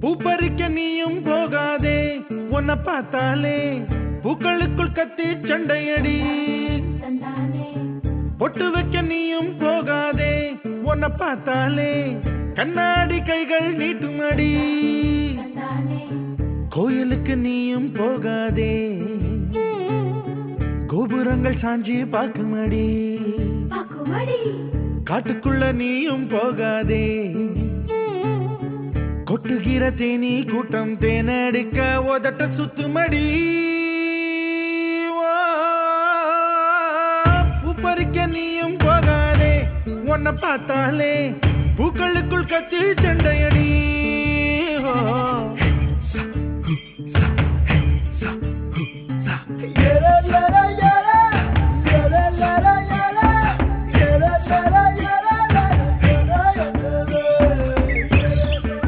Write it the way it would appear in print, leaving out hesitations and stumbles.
பூப்பறிக்க நீயும் போகாதே உன்னை பார்த்தாலே பூக்களுக்குள் கத்தி சண்டையடி பொட்டு வைக்க நீயும் போகாதே உன்னை பார்த்தாலே கண்ணாடி கைகள் நீட்டுமடி கோயிலுக்கு நீயும் போகாதே கோபுரங்கள் சாஞ்சி பாக்குமடி காட்டுக்குள்ள நீயும் போகாதே கொட்டுகிற தேனி கூட்டம் தேனடிக்க உதட்ட சுத்துமடி பூப்பறிக்க நீயும் போகாதே உன்னை பார்த்தாலே பூக்களுக்குள் கத்தி சண்டையடி